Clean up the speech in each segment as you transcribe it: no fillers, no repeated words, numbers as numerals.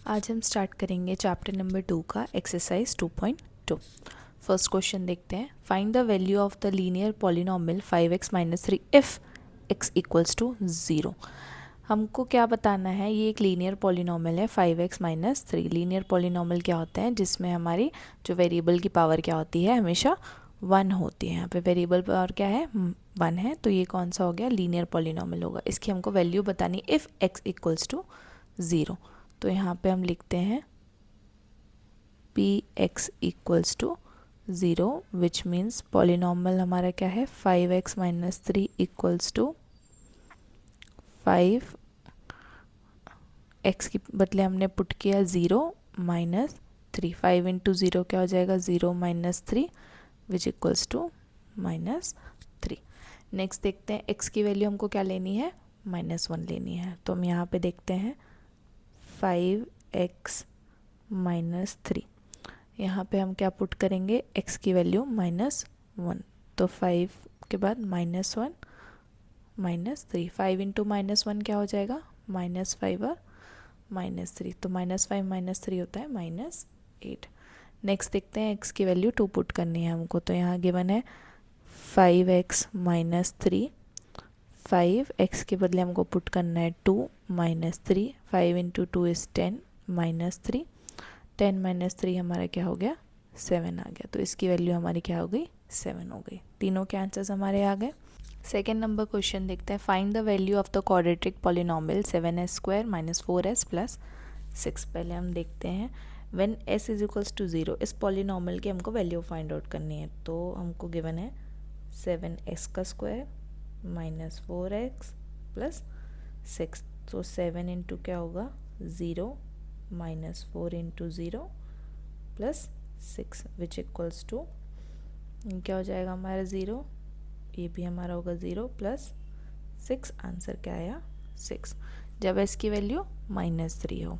आज हम स्टार्ट करेंगे चैप्टर नंबर 2 का एक्सरसाइज 2.2। फर्स्ट क्वेश्चन देखते हैं। Find the value of the linear polynomial 5x minus 3 if x equals to 0। हमको क्या बताना है, ये एक लीनियर पॉलिनोमियल है 5x माइनस 3। लीनियर पॉलिनोमियल क्या होता है, जिसमें हमारी जो वेरिएबल की पावर क्या होती है, हमेशा 1 होती है। यहाँ पे वेरिएबल पावर क्या है, 1 है, तो ये कौन सा हो गया, लीनियर पॉलिनोमियल होगा। इसकी हमको वैल्यू बतानी इफ़ x इक्वल्स टू 0। तो यहाँ पे हम लिखते हैं P x equals to 0, which means polynomial हमारा क्या है 5x minus 3 equals to 5। x की बदले हमने पुट किया 0 माइनस 3। 5 इंटू 0 क्या हो जाएगा, 0 minus 3 which equals to minus 3। Next देखते हैं x की वैल्यू हमको क्या लेनी है, -1 लेनी है। तो हम यहाँ पे देखते हैं 5x माइनस 3। यहाँ पे हम क्या पुट करेंगे, x की वैल्यू -1, तो 5 के बाद -1 -3। 5 इंटू -1 क्या हो जाएगा, -5 और -3, तो -5 -3 होता है -8। नेक्स्ट देखते हैं x की वैल्यू 2 पुट करनी है हमको। तो यहाँ गिवन है 5x माइनस 3। 5x के बदले हमको पुट करना है 2 -3। 5 इंटू 2 इज़ 10 -3। 10 माइनस 3 हमारा क्या हो गया, 7 आ गया। तो इसकी वैल्यू हमारी क्या हो गई, 7 हो गई। तीनों के आंसर्स हमारे आ गए। सेकेंड नंबर क्वेश्चन देखते हैं। Find the value of the quadratic polynomial 7s square minus 4s plus 6। पहले हम देखते हैं when s is equals to 0, इस पॉलिनोमियल की हमको वैल्यू फाइंड आउट करनी है। तो हमको गिवन है 7s का स्क्वायर माइनस 4x प्लस 6। तो 7 इंटू क्या होगा, 0 minus 4 into 0 plus 6 which equals to क्या हो जाएगा हमारा 0, ये भी हमारा होगा 0 प्लस 6। आंसर क्या आया, 6, जब s की वैल्यू -3 हो।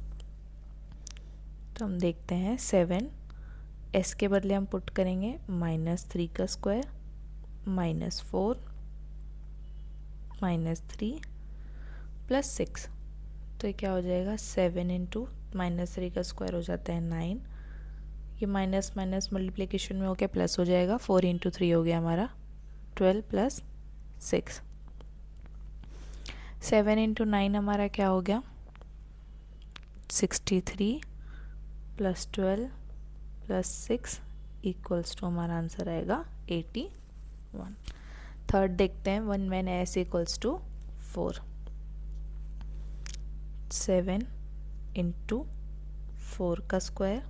तो हम देखते हैं 7, s के बदले हम पुट करेंगे -3 का स्क्वायर -4 -3 प्लस 6। तो ये क्या हो जाएगा, 7 इंटू -3 का स्क्वायर हो जाता है 9। ये माइनस माइनस मल्टीप्लिकेशन में होकर प्लस हो जाएगा। 4 इंटू 3 हो गया हमारा 12 प्लस 6। 7 इंटू 9 हमारा क्या हो गया, 63 प्लस 12 प्लस 6 इक्वल्स टू हमारा आंसर आएगा 81। थर्ड देखते हैं, one when s equals to 4। 7 into 4 का square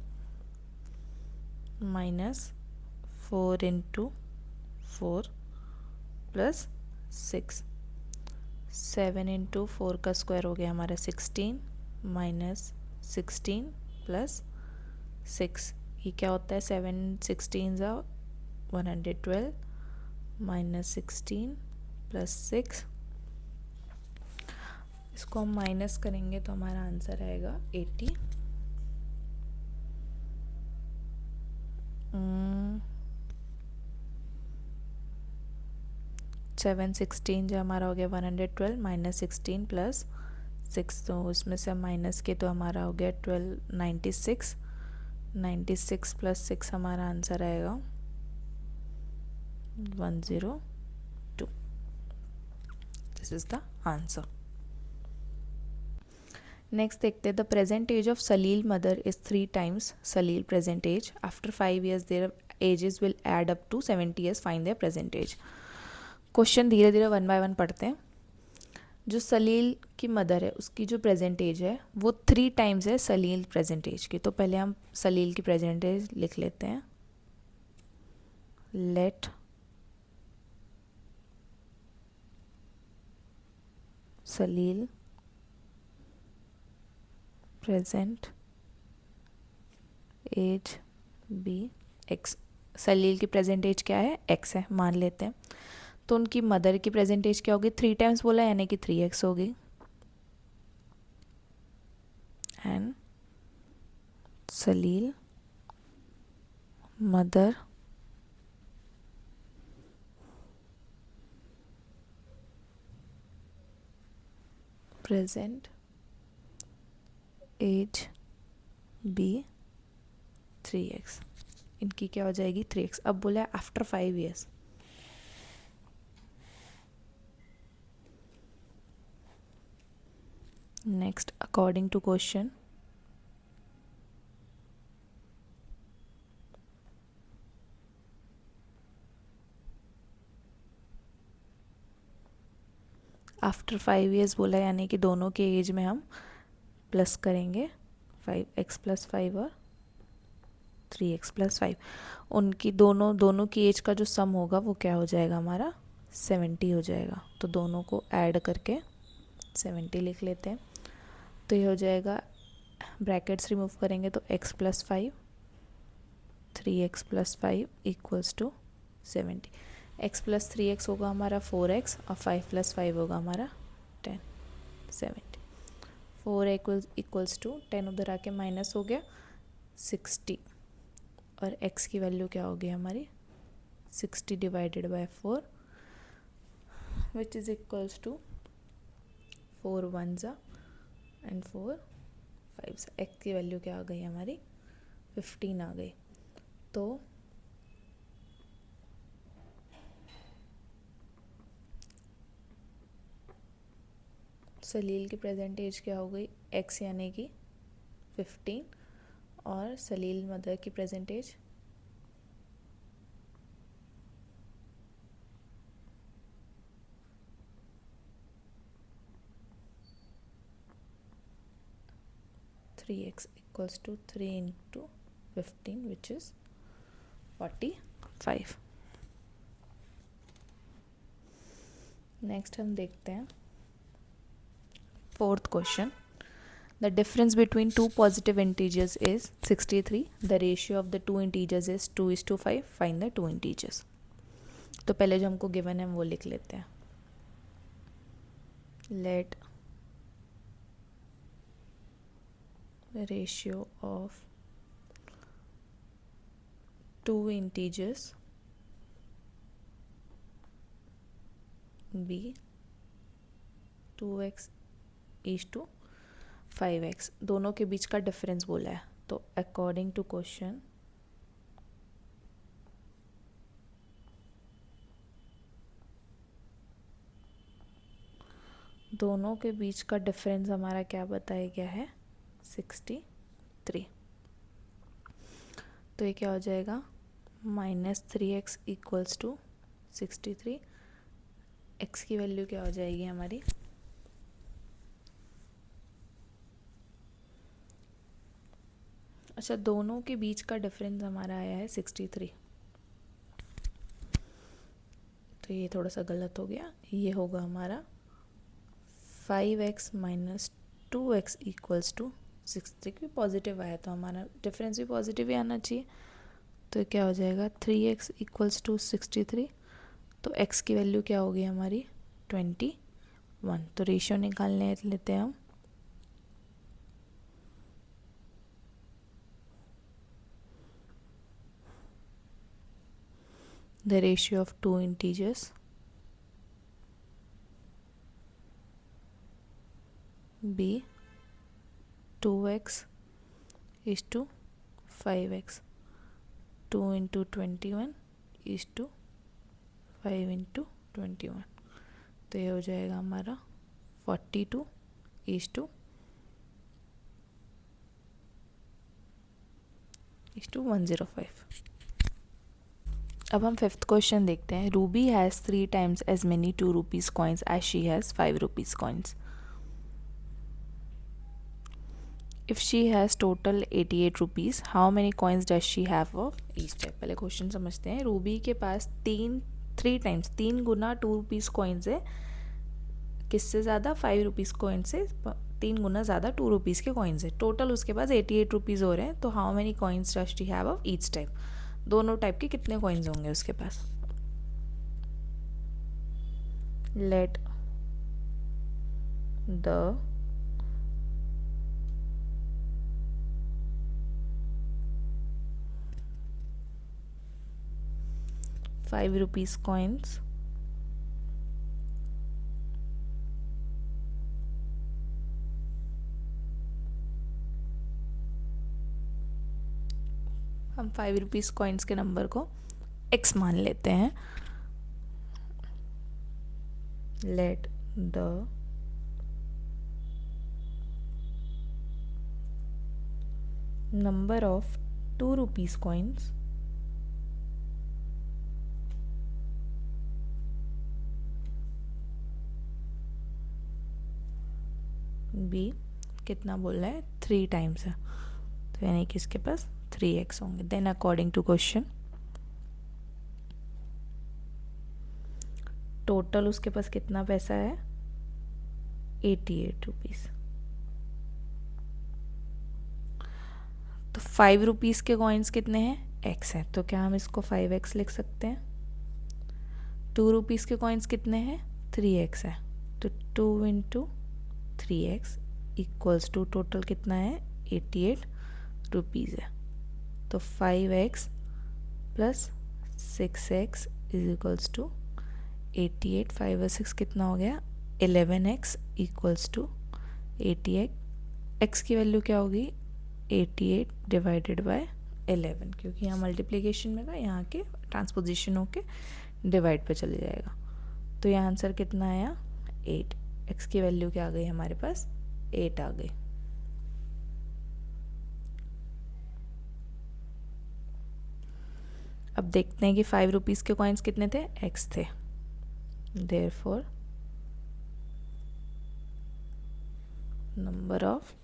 minus 4 into 4 plus 6। 7 into 4 का स्क्वायर हो गया हमारा 16 माइनस 16 प्लस 6। ये क्या होता है, 7 16 ज़ा 112 माइनस 16 प्लस 6। इसको हम माइनस करेंगे तो हमारा आंसर आएगा 80। 7 16 जो हमारा हो गया 112 माइनस 16 प्लस 6, तो उसमें से हम माइनस के तो हमारा हो गया 12 96। 96 प्लस 6 हमारा आंसर आएगा 102। This is the answer. Next देखते हैं, the present age of Salil mother is 3 times Salil present age. After 5 years their ages will add up to 70 years, find their present age. Question धीरे धीरे 1 बाय 1 पढ़ते हैं। जो सलील की मदर है उसकी जो प्रेजेंट एज है वो 3 टाइम्स है सलील प्रेजेंट एज की। तो पहले हम सलील की प्रेजेंट एज लिख लेते हैं। लेट सलील प्रेजेंट एज बी एक्स। सलील की प्रेजेंट एज क्या है, एक्स है, मान लेते हैं। तो उनकी मदर की प्रेजेंट एज क्या होगी, 3 टाइम्स बोला यानी कि 3x होगी। And Salil mother present age be 3x, इनकी क्या हो जाएगी 3x। अब बोला है after 5 years, next according to question after 5 years बोला, यानी कि दोनों के एज में हम प्लस करेंगे 5x+5 और 3x+5। उनकी दोनों की एज का जो सम होगा वो क्या हो जाएगा हमारा 70 हो जाएगा। तो दोनों को ऐड करके 70 लिख लेते हैं। तो ये हो जाएगा, ब्रैकेट्स रिमूव करेंगे तो x+5 3x+5 equals to 70। x+3x होगा हमारा 4x और 5+5 होगा हमारा 10, 70। 4 इक्वल्स टू 10 उधर आके माइनस हो गया 60, और x की वैल्यू क्या होगी हमारी 60 divided by 4 which is equals to 4 1s and 4 5s। x की वैल्यू क्या आ गई हमारी 15 आ गई। तो सलील की प्रेजेंट एज क्या हो गई x यानी कि 15, और सलील मदर की present age 3x equals to 3 into 15 which is 45। Next हम देखते हैं fourth question. The difference between two positive integers is 63। The ratio of the two integers is 2:5। Find the two integers. तो पहले जो हमको गिवन है वो लिख लेते हैं। Let the ratio of two integers be 2x is to 5x। दोनों के बीच का डिफरेंस बोला है। तो अकॉर्डिंग टू क्वेश्चन दोनों के बीच का डिफरेंस हमारा क्या बताया गया है 63। तो ये क्या हो जाएगा -3x इक्वल्स टू 63। x की वैल्यू क्या हो जाएगी हमारी अच्छा, दोनों के बीच का डिफरेंस हमारा आया है 63। तो ये थोड़ा सा गलत हो गया। ये होगा हमारा 5x - 2x इक्वल्स टू 63। क्योंकि पॉजिटिव आया तो हमारा डिफरेंस भी पॉजिटिव ही आना चाहिए। तो क्या हो जाएगा 3x इक्वल्स टू 63। तो x की वैल्यू क्या होगी हमारी 21। तो रेशियो निकालने लेते हैं हम। The ratio of two integers be 2x is to 5x। 2 into 21 is to 5 into 21। तो ये हो जाएगा हमारा 42 is to 105। अब हम फिफ्थ क्वेश्चन देखते हैं। Ruby has 3 times as many 2 rupees coins as she has 5 rupees coins। If she has total 88 rupees, how many coins does she have of each type? पहले क्वेश्चन समझते हैं। Ruby के पास 3 गुना 2 rupees coins है। किससे ज़्यादा 5 rupees coin से 3 गुना ज़्यादा 2 rupees के कॉइन्स है। टोटल उसके पास 88 रुपीज़ हो रहे हैं। तो how many coins does she have of each type? दोनों टाइप के कितने कॉइन्स होंगे उसके पास? लेट द ₹5 coins हम 5 रुपीज़ कॉइन्स के नंबर को x मान लेते हैं. Let the number of 2 rupees coins be कितना बोल रहा है 3 टाइम्स है, तो यानी कि इसके पास 3x होंगे. Then according to question total उसके पास कितना पैसा है 88 रुपीज़. तो 5 रुपीज़ के कॉइन्स कितने हैं x है, तो क्या हम इसको 5x लिख सकते हैं. 2 रुपीज़ के कॉइन्स कितने हैं 3x है, तो 2 into 3x equals to total कितना है 88 रुपीज़ है. तो 5x plus 6x is equals to 88. 5 और 6 कितना हो गया 11x इक्वल्स टू 88. x की वैल्यू क्या होगी 88 डिवाइडेड बाय 11, क्योंकि यहाँ मल्टीप्लिकेशन में था, यहाँ के ट्रांसपोजिशन होके डिवाइड पे चले जाएगा. तो यहाँ आंसर कितना आया 8. x की वैल्यू क्या आ गई हमारे पास 8 आ गई. अब देखते हैं कि 5 रुपीज़ के कॉइन्स कितने थे x थे. Therefore number of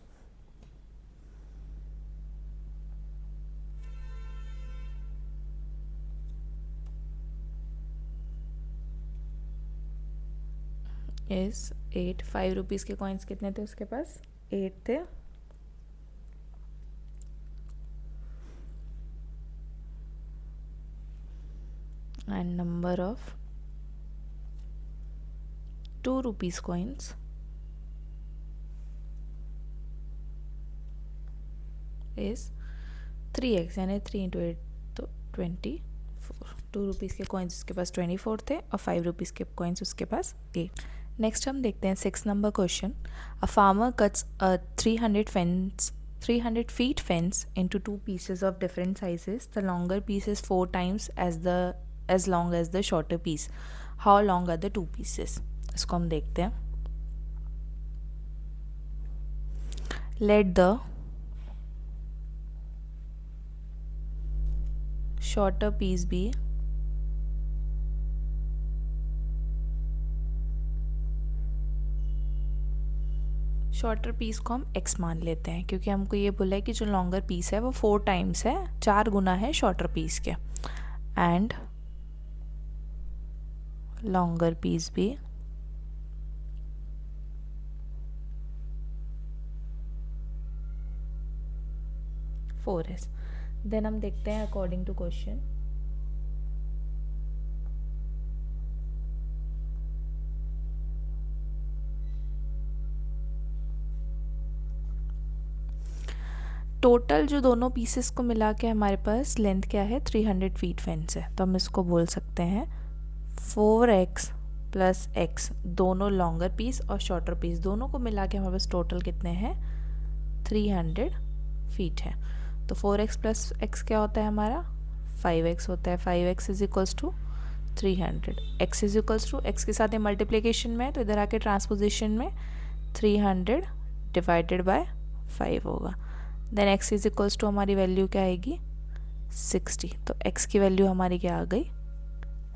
is 8. 5 rupees के कॉइन्स कितने थे उसके पास 8 थे. And number of 2 rupees coins is 3x, यानी 3 इंटू 8 तो 24. 2 रुपीज़ के कॉइन्स उसके पास 24 थे और 5 रुपीज़ के कॉइन्स उसके पास 8. नेक्स्ट हम देखते हैं 6 number question. A farmer cuts a 300 feet fence into 2 pieces of different sizes. The longer piece is 4 times as long as the shorter piece. How long are the 2 pieces? इसको हम देखते हैं. Let the shorter piece be shorter piece को हम x मान लेते हैं, क्योंकि हमको ये बोला है कि जो लॉन्गर पीस है वो 4 टाइम्स है, 4 गुना है शॉर्टर पीस के. एंड लॉन्गर पीस भी फोर है. देन हम देखते हैं अकॉर्डिंग टू क्वेश्चन टोटल जो दोनों पीसेस को मिला के हमारे पास लेंथ क्या है 300 फीट फेंस है. तो हम इसको बोल सकते हैं 4x प्लस x, दोनों लॉन्गर पीस और शॉर्टर पीस दोनों को मिला के हमारे पास टोटल कितने हैं 300 फीट है. तो 4x प्लस x क्या होता है हमारा 5x होता है. 5x is equals to 300. x is equals to x के साथ ये मल्टीप्लिकेशन में, तो इधर आके ट्रांसपोजिशन में 300 डिवाइडेड बाय 5 होगा. Then x is equals to हमारी वैल्यू क्या आएगी 60. तो x की वैल्यू हमारी क्या आ गई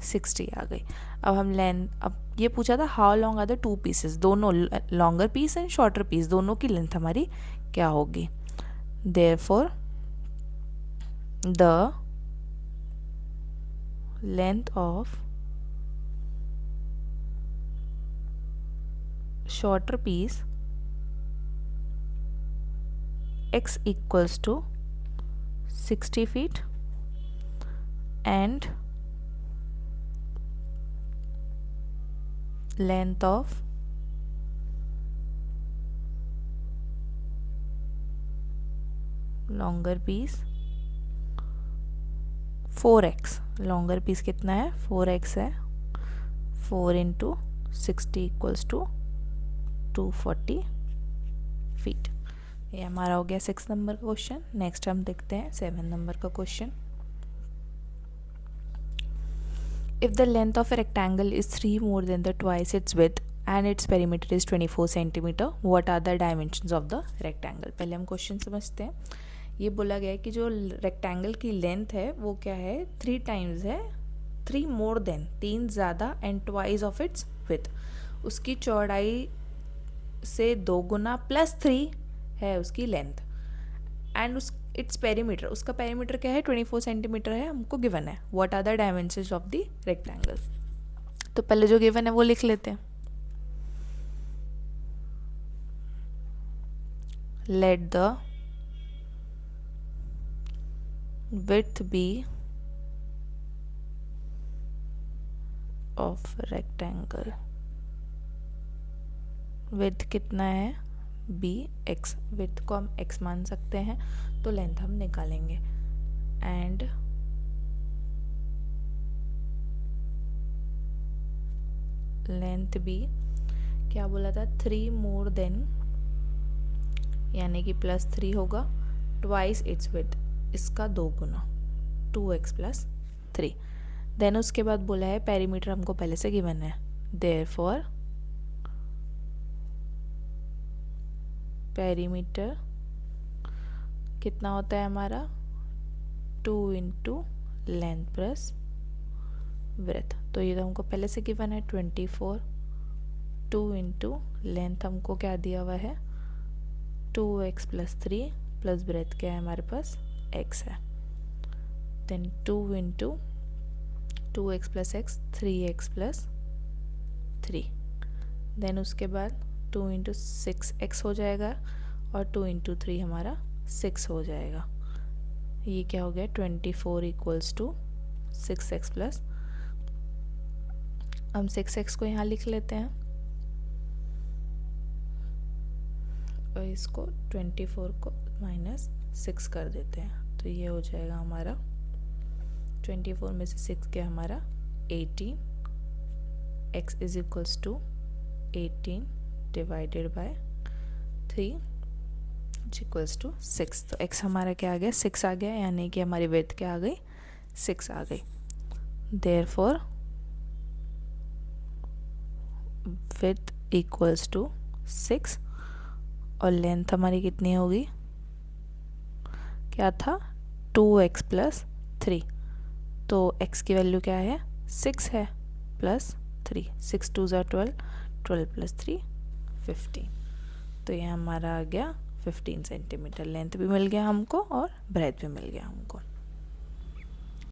60 आ गई. अब हम लेंथ, अब ये पूछा था how long are the 2 pieces, दोनों longer piece and shorter piece दोनों की लेंथ हमारी क्या होगी. Therefore the length of shorter piece x equals to 60 feet and length of longer piece 4x. longer piece कितना है 4x है. 4 into 60 equals to 240 feet. ये हमारा हो गया 6 नंबर का क्वेश्चन। नेक्स्ट हम देखते हैं 7 नंबर का question. If the length of a rectangle is 3 more than the twice its width and its perimeter is 24 centimeter, what are the dimensions of the rectangle? पहले हम क्वेश्चन समझते हैं। ये बोला गया है कि जो रेक्टेंगल की लेंथ है वो क्या है, 3 टाइम्स है, 3 मोर देन, 3 ज़्यादा, and twice of its width, उसकी चौड़ाई से 2 गुना प्लस 3 है उसकी लेंथ, एंड उस इट्स पेरीमीटर, उसका पेरीमीटर क्या है, 24 सेंटीमीटर है, हमको गिवन है। What are the dimensions of the rectangle? तो पहले जो गिवन है वो लिख लेते हैं। Let the width be of rectangle, width कितना है, b x, width को हम x मान सकते हैं, तो लेंथ हम निकालेंगे, एंड लेंथ b क्या बोला था, 3 मोर देन, यानी कि +3 होगा, ट्वाइस इट्स विड्थ, इसका 2 गुना, 2x + 3। देन उसके बाद बोला है पेरीमीटर हमको पहले से गिवन है, देयरफॉर पेरीमीटर कितना होता है हमारा, 2 × लेंथ प्लस ब्रेथ। तो ये तो हमको पहले से गिवन है 24, 2 × लेंथ हमको क्या दिया हुआ है, 2x + 3 प्लस ब्रेथ क्या है हमारे पास, x है। Then 2 × 2x + x, 3x + 3। Then उसके बाद 2 × 6x हो जाएगा, और 2 × 3 हमारा 6 हो जाएगा। ये क्या हो गया, 24 = 6x +, हम 6x को यहाँ लिख लेते हैं, और इसको 24 को -6 कर देते हैं, तो ये हो जाएगा हमारा 24 में से 6 क्या हमारा 18, x = 18 डिवाइडेड बाय 3 = 6। तो x हमारा क्या आ गया, 6 आ गया, यानी कि हमारी विड्थ क्या आ गई, 6 आ गई। देयरफॉर विड्थ = 6, और लेंथ हमारी कितनी होगी, क्या था, 2x + 3। तो x की वैल्यू क्या है, 6 है, प्लस 3, 6 × 2 = 12, 12 + 3 15। तो ये हमारा आ गया 15 सेंटीमीटर, लेंथ भी मिल गया हमको और ब्रेथ भी मिल गया हमको।